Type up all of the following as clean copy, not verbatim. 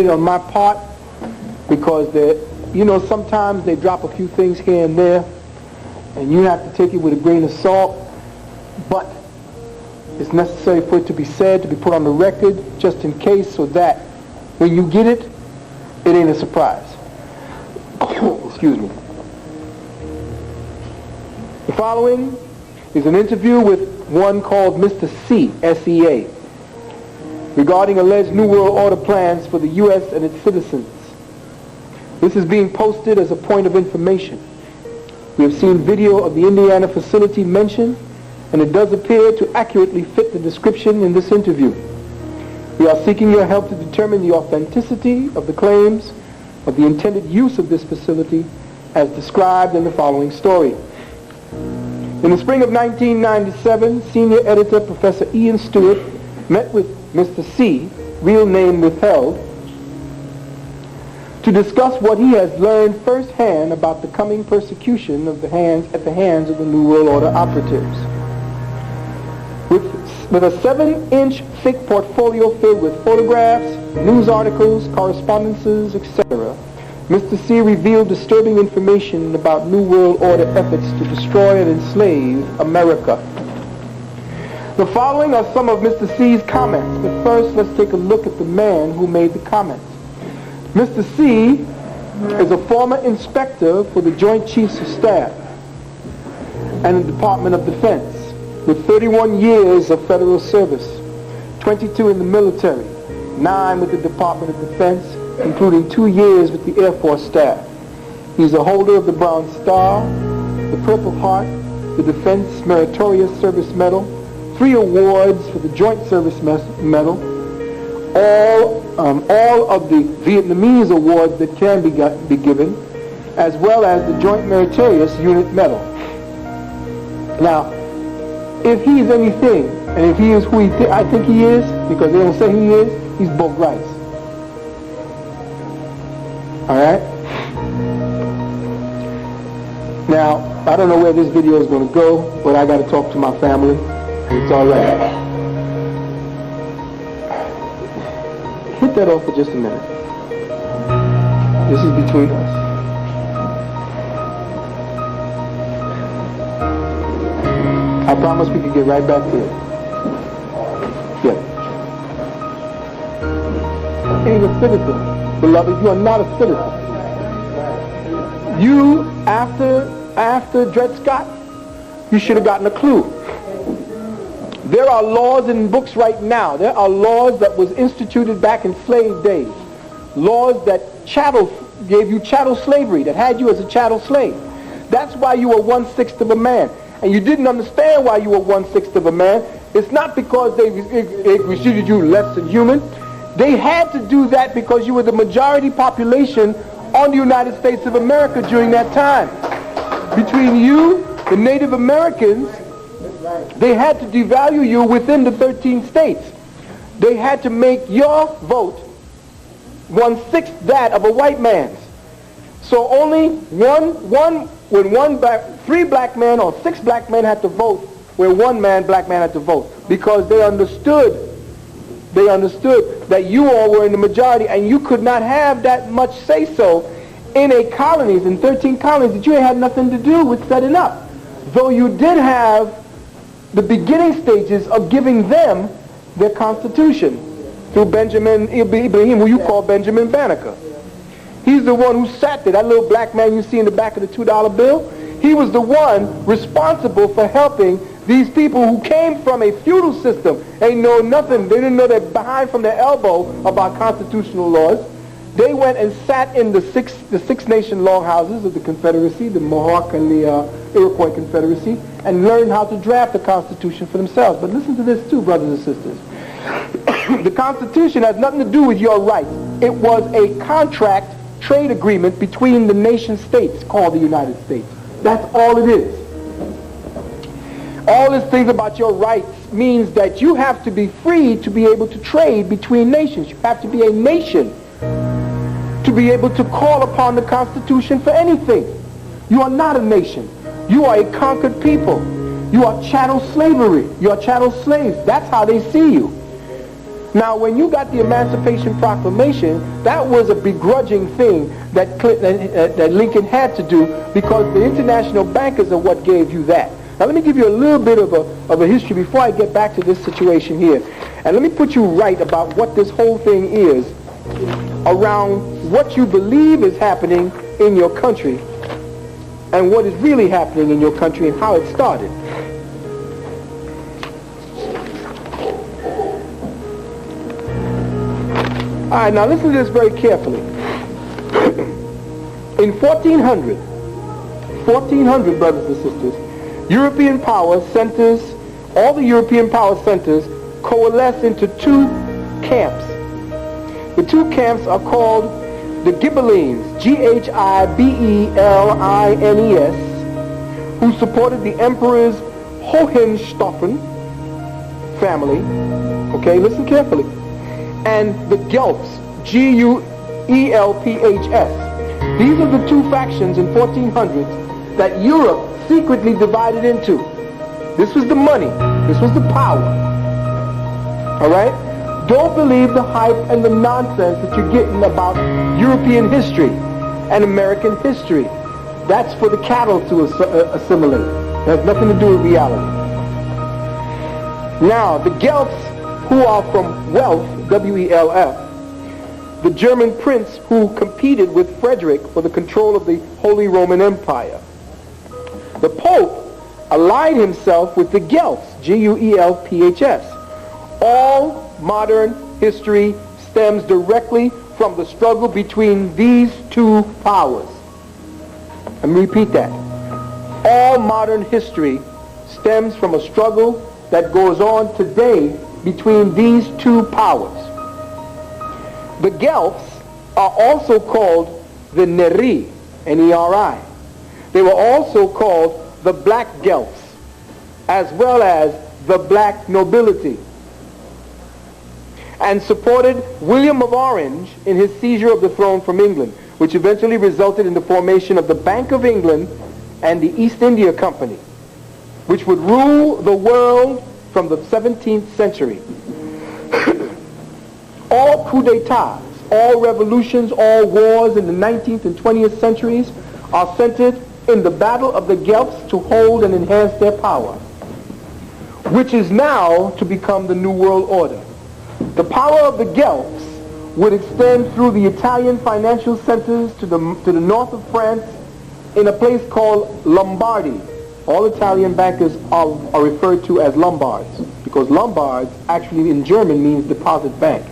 on my part, because you know, sometimes they drop a few things here and there, and you have to take it with a grain of salt, but it's necessary for it to be said, to be put on the record, just in case, so that when you get it, it ain't a surprise. Excuse me. The following is an interview with one called Mr. C, S-E-A, regarding alleged New World Order plans for the U.S. and its citizens. This is being posted as a point of information. We have seen video of the Indiana facility mentioned, and it does appear to accurately fit the description in this interview. We are seeking your help to determine the authenticity of the claims of the intended use of this facility as described in the following story. In the spring of 1997, senior editor Professor Ian Stewart met with Mr. C, real name withheld, to discuss what he has learned firsthand about the coming persecution at the hands of the New World Order operatives. With a 7-inch thick portfolio filled with photographs, news articles, correspondences, etc., Mr. C revealed disturbing information about New World Order efforts to destroy and enslave America. The following are some of Mr. C's comments, but first let's take a look at the man who made the comments. Mr. C is a former inspector for the Joint Chiefs of Staff and the Department of Defense, with 31 years of federal service, 22 in the military, 9 with the Department of Defense, including 2 years with the Air Force staff. He's a holder of the Bronze Star, the Purple Heart, the Defense Meritorious Service Medal, 3 awards for the Joint Service Medal, all of the Vietnamese awards that can be given, as well as the Joint Meritorious Unit Medal. Now, if he's anything, and if he is who I think he is, because they don't say he is, he's broke rice. Alright? Now, I don't know where this video is going to go, but I got to talk to my family. It's alright. Hit that off for just a minute. This is between us. I promise we can get right back to it. Yeah. Ain't a citizen. Beloved, you are not a citizen. You, after Dred Scott, you should have gotten a clue. There are laws in books right now. There are laws that was instituted back in slave days. Laws that gave you chattel slavery, that had you as a chattel slave. That's why you were 1/6 of a man. And you didn't understand why you were 1/6 of a man. It's not because they considered you less than human. They had to do that because you were the majority population on the United States of America during that time. Between you, the Native Americans, they had to devalue you within the 13 states. They had to make your vote 1/6 that of a white man's. So only three black men or 6 black men had to vote where 1 black man had to vote, because they understood that you all were in the majority and you could not have that much say-so in a colonies, in 13 colonies that you had nothing to do with setting up. Though you did have the beginning stages of giving them their constitution through Benjamin Ibrahim, who you call Benjamin Banneker. He's the one who sat there, that little black man you see in the back of the $2 bill. He was the one responsible for helping these people who came from a feudal system. They know nothing. They didn't know they're behind from their elbow about constitutional laws. They went and sat in the six nation longhouses of the Confederacy, the Mohawk and the Iroquois Confederacy, and learned how to draft the Constitution for themselves. But listen to this too, brothers and sisters. The Constitution has nothing to do with your rights. It was a contract trade agreement between the nation states called the United States. That's all it is. All these things about your rights means that you have to be free to be able to trade between nations. You have to be a nation to be able to call upon the Constitution for anything. You are not a nation. You are a conquered people. You are chattel slavery. You are chattel slaves. That's how they see you. Now, when you got the Emancipation Proclamation, that was a begrudging thing that Lincoln had to do, because the international bankers are what gave you that. Now, let me give you a little bit of a history before I get back to this situation here. And let me put you right about what this whole thing is around what you believe is happening in your country and what is really happening in your country and how it started. All right, now listen to this very carefully. In 1400, brothers and sisters, European power centers, all the European power centers coalesce into two camps. The two camps are called the Ghibellines, Ghibellines, who supported the Emperor's Hohenstaufen family. Okay, listen carefully. And the Guelphs, Guelphs. These are the two factions in 1400s that Europe secretly divided into. This was the money. This was the power. All right? Don't believe the hype and the nonsense that you're getting about European history and American history. That's for the cattle to assimilate. It has nothing to do with reality. Now, the Guelphs, who are from Welf, W-E-L-F, the German prince who competed with Frederick for the control of the Holy Roman Empire. The Pope allied himself with the Guelphs, Guelphs. All modern history stems directly from the struggle between these two powers. Let me repeat that. All modern history stems from a struggle that goes on today between these two powers. The Guelphs are also called the Neri, N-E-R-I. They were also called the Black Guelphs, as well as the Black Nobility, and supported William of Orange in his seizure of the throne from England, which eventually resulted in the formation of the Bank of England and the East India Company, which would rule the world from the 17th century. All coups d'etats, all revolutions, all wars in the 19th and 20th centuries are centered in the battle of the Guelphs to hold and enhance their power, which is now to become the New World Order. The power of the Guelphs would extend through the Italian financial centers to the north of France in a place called Lombardy. All Italian bankers are referred to as Lombards, because Lombards actually in German means deposit bank.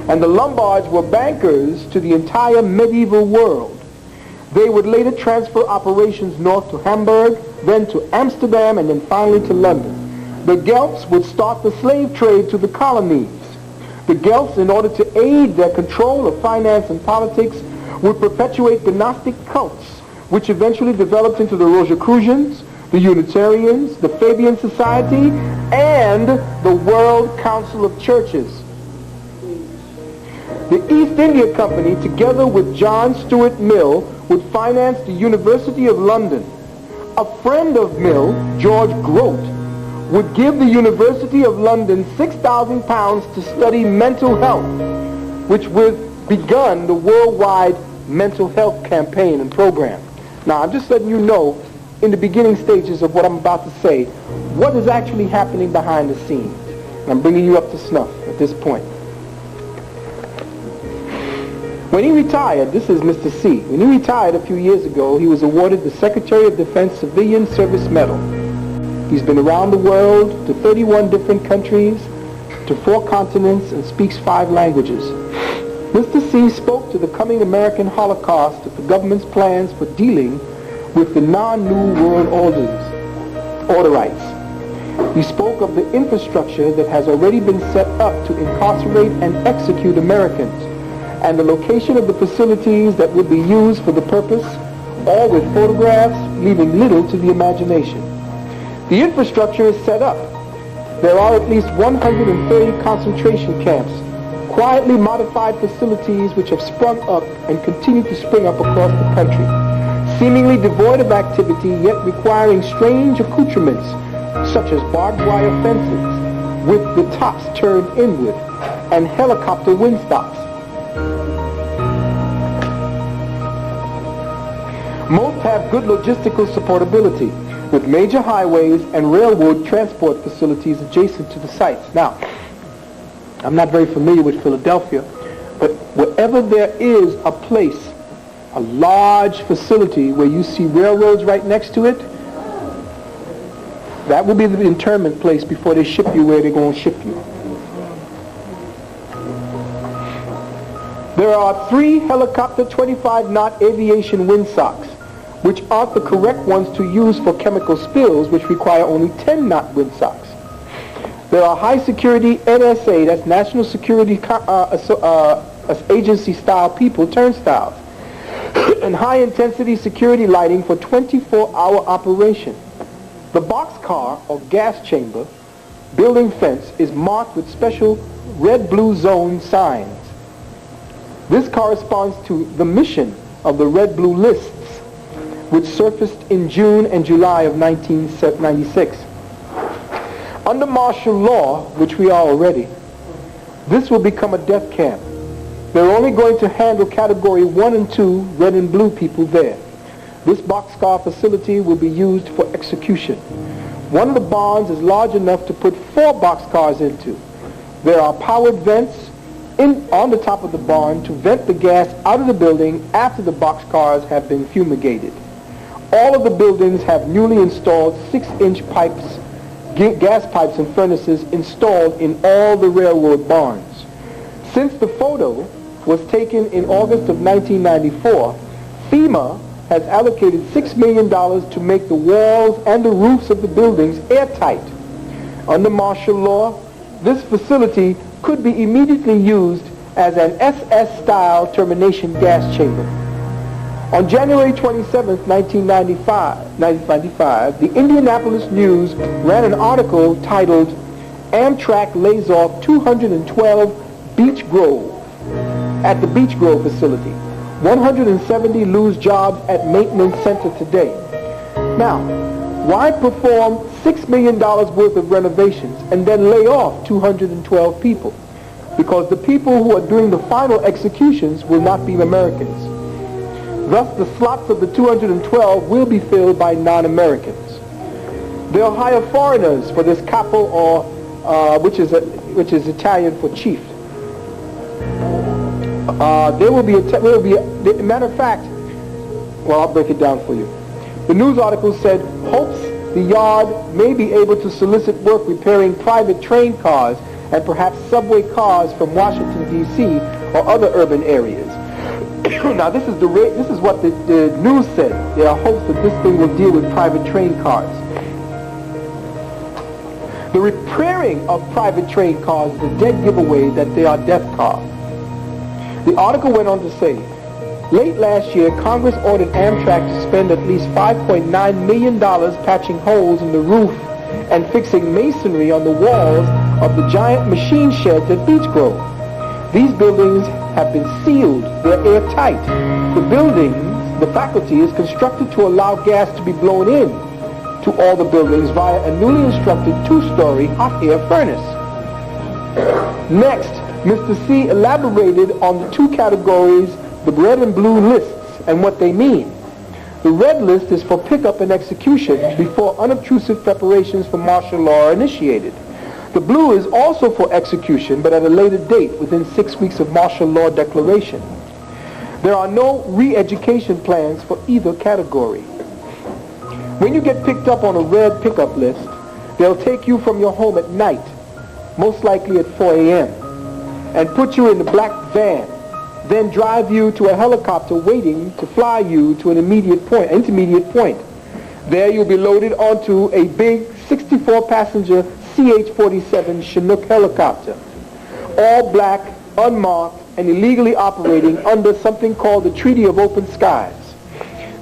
And the Lombards were bankers to the entire medieval world. They would later transfer operations north to Hamburg, then to Amsterdam, and then finally to London. The Guelphs would start the slave trade to the colonies. The Guelphs, in order to aid their control of finance and politics, would perpetuate the Gnostic cults, which eventually developed into the Rosicrucians, the Unitarians, the Fabian Society, and the World Council of Churches. The East India Company, together with John Stuart Mill, would finance the University of London. A friend of Mill, George Grote, would give the University of London £6,000 to study mental health, which would begun the worldwide mental health campaign and program. Now, I'm just letting you know, in the beginning stages of what I'm about to say, what is actually happening behind the scenes. And I'm bringing you up to snuff at this point. When he retired, this is Mr. C. When he retired a few years ago, he was awarded the Secretary of Defense Civilian Service Medal. He's been around the world to 31 different countries, to 4 continents, and speaks 5 languages. Mr. C spoke to the coming American Holocaust of the government's plans for dealing with the non-New World Orderites. He spoke of the infrastructure that has already been set up to incarcerate and execute Americans, and the location of the facilities that would be used for the purpose, all with photographs, leaving little to the imagination. The infrastructure is set up. There are at least 130 concentration camps, quietly modified facilities which have sprung up and continue to spring up across the country, seemingly devoid of activity, yet requiring strange accoutrements, such as barbed wire fences with the tops turned inward, and helicopter windstocks. Most have good logistical supportability, with major highways and railroad transport facilities adjacent to the sites. Now, I'm not very familiar with Philadelphia, but wherever there is a place, a large facility where you see railroads right next to it, that will be the internment place before they ship you where they're going to ship you. There are 3 helicopter 25-knot aviation windsocks, which aren't the correct ones to use for chemical spills, which require only 10-knot windsocks. There are high-security NSA, that's National Security Agency-style people turnstiles, and high-intensity security lighting for 24-hour operation. The boxcar or gas chamber building fence is marked with special red-blue zone signs. This corresponds to the mission of the red-blue lists, which surfaced in June and July of 1996. Under martial law, which we are already, this will become a death camp. They're only going to handle Category 1 and 2 red and blue people there. This boxcar facility will be used for execution. One of the barns is large enough to put 4 boxcars into. There are powered vents on the top of the barn to vent the gas out of the building after the boxcars have been fumigated. All of the buildings have newly installed 6-inch pipes, gas pipes and furnaces installed in all the railroad barns. Since the photo was taken in August of 1994, FEMA has allocated $6 million to make the walls and the roofs of the buildings airtight. Under martial law, this facility could be immediately used as an SS-style termination gas chamber. On January 27, 1995, the Indianapolis News ran an article titled, "Amtrak Lays Off 212 at the Beech Grove facility. 170 lose jobs at maintenance center today." Now, why perform $6 million worth of renovations and then lay off 212 people? Because the people who are doing the final executions will not be Americans. Thus, the slots of the 212 will be filled by non-Americans. They'll hire foreigners for this capo, or which is Italian for chief. Matter of fact, well, I'll break it down for you. The news article said, hopes the yard may be able to solicit work repairing private train cars and perhaps subway cars from Washington, D.C. or other urban areas. Now, this is what the news said. There are hopes that this thing will deal with private train cars. The repairing of private train cars is a dead giveaway that they are death cars. The article went on to say, late last year, Congress ordered Amtrak to spend at least $5.9 million patching holes in the roof and fixing masonry on the walls of the giant machine sheds at Beech Grove. These buildings have been sealed. They're airtight. The faculty is constructed to allow gas to be blown in to all the buildings via a newly constructed 2-story hot air furnace. Next, Mr. C elaborated on the 2 categories, the red and blue lists, and what they mean. The red list is for pickup and execution before unobtrusive preparations for martial law are initiated. The blue is also for execution, but at a later date, within 6 weeks of martial law declaration. There are no re-education plans for either category. When you get picked up on a red pickup list, they'll take you from your home at night, most likely at 4 a.m., and put you in the black van, then drive you to a helicopter waiting to fly you to an intermediate point. There you'll be loaded onto a big 64-passenger CH-47 Chinook helicopter, all black, unmarked, and illegally operating under something called the Treaty of Open Skies.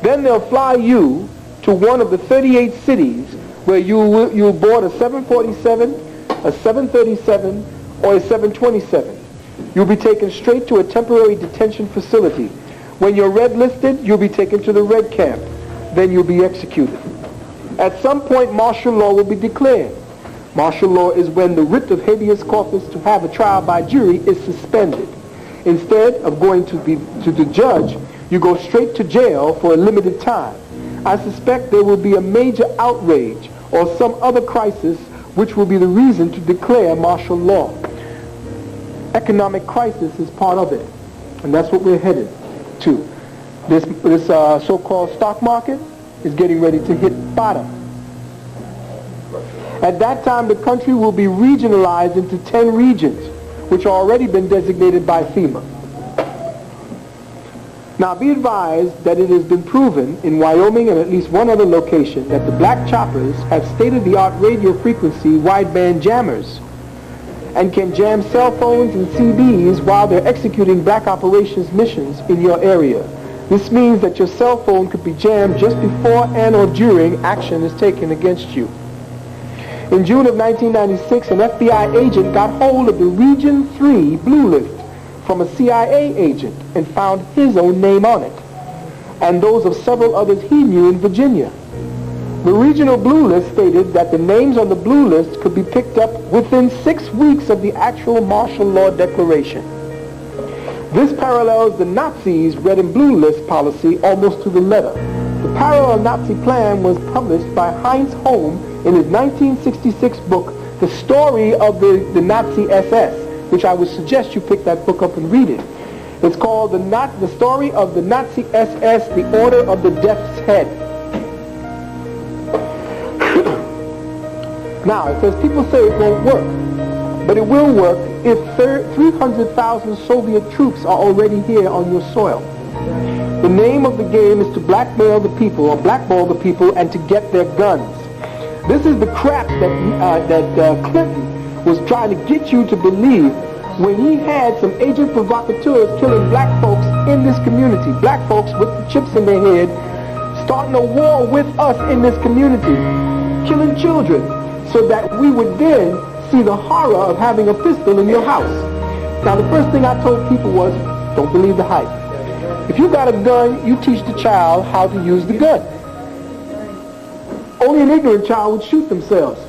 Then they'll fly you to one of the 38 cities where you'll board a 747, a 737, or a 727. You'll be taken straight to a temporary detention facility. When you're red listed, you'll be taken to the red camp. Then you'll be executed. At some point, martial law will be declared. Martial law is when the writ of habeas corpus to have a trial by jury is suspended. Instead of going to the judge, you go straight to jail for a limited time. I suspect there will be a major outrage or some other crisis which will be the reason to declare martial law. Economic crisis is part of it, and that's what we're headed to. This so-called stock market is getting ready to hit bottom. At that time, the country will be regionalized into 10 regions, which have already been designated by Fema. Now, be advised that it has been proven in Wyoming and at least one other location that the black choppers have state-of-the-art radio frequency wideband jammers and can jam cell phones and CDs while they're executing black operations missions in your area. This means that your cell phone could be jammed just before and or during action is taken against you. In June of 1996, an FBI agent got hold of the Region 3 Blue List from a CIA agent and found his own name on it, and those of several others he knew in Virginia. The Regional Blue List stated that the names on the Blue List could be picked up within 6 weeks of the actual martial law declaration. This parallels the Nazis' red and blue list policy almost to the letter. The parallel Nazi plan was published by Heinz Holm in his 1966 book, The Story of the Nazi SS, which I would suggest you pick that book up and read it. It's called The Story of the Nazi SS, The Order of the Death's Head. Now, it says people say it won't work, but it will work if 300,000 Soviet troops are already here on your soil. The name of the game is to blackmail the people or blackball the people and to get their guns. This is the crap that Clinton was trying to get you to believe when he had some agent provocateurs killing black folks in this community, black folks with the chips in their head, starting a war with us in this community, killing children, so that we would then see the horror of having a pistol in your house. Now, the first thing I told people was, don't believe the hype. If you got a gun, you teach the child how to use the gun. Only an ignorant child would shoot themselves.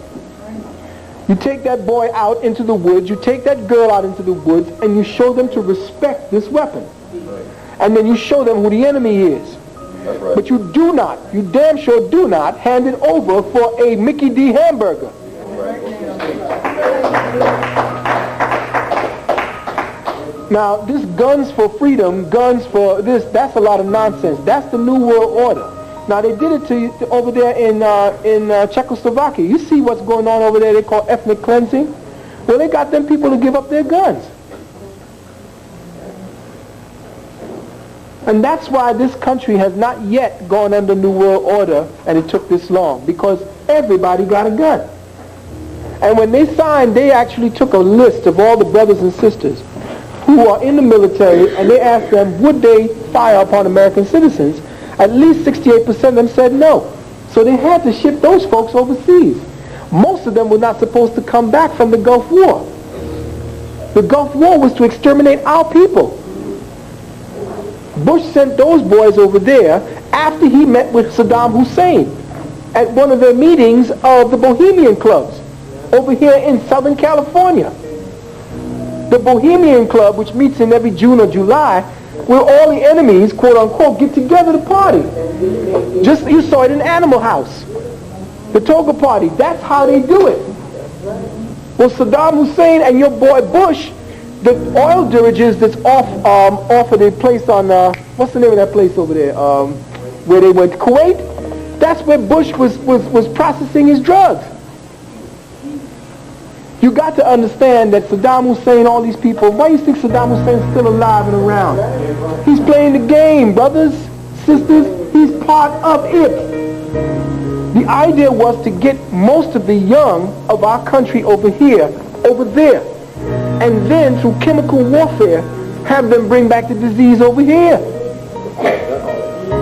You take that boy out into the woods, you take that girl out into the woods, and you show them to respect this weapon. And then you show them who the enemy is. But you do not, you damn sure do not, hand it over for a Mickey D hamburger. Now, this guns for freedom, guns for this, that's a lot of nonsense. That's the New World Order. Now, they did it to you over there in Czechoslovakia. You see what's going on over there they call ethnic cleansing? Well, they got them people to give up their guns. And that's why this country has not yet gone under New World Order, and it took this long, because everybody got a gun. And when they signed, they actually took a list of all the brothers and sisters who are in the military, and they asked them, would they fire upon American citizens? At least 68% of them said no. So they had to ship those folks overseas. Most of them were not supposed to come back from the Gulf War. The Gulf War was to exterminate our people. Bush sent those boys over there after he met with Saddam Hussein at one of their meetings of the Bohemian clubs over here in Southern California. The Bohemian Club, which meets in every June or July, where all the enemies, quote unquote, get together to party. Just, you saw it in Animal House. The Toga Party, that's how they do it. Well, Saddam Hussein and your boy Bush, the oil diriges that's off of the place on, what's the name of that place over there, where they went, Kuwait? That's where Bush was processing his drugs. You got to understand that Saddam Hussein, all these people, why do you think Saddam Hussein's still alive and around? He's playing the game, brothers, sisters. He's part of it. The idea was to get most of the young of our country over here, over there, and then through chemical warfare, have them bring back the disease over here.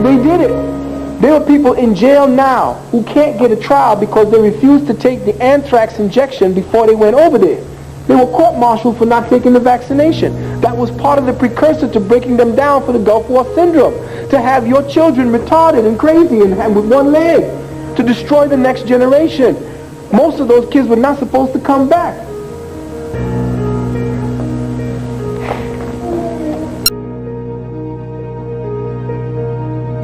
They did it. There are people in jail now who can't get a trial because they refused to take the anthrax injection before they went over there. They were court-martialed for not taking the vaccination. That was part of the precursor to breaking them down for the Gulf War syndrome, to have your children retarded and crazy and with one leg, to destroy the next generation. most of those kids were not supposed to come back.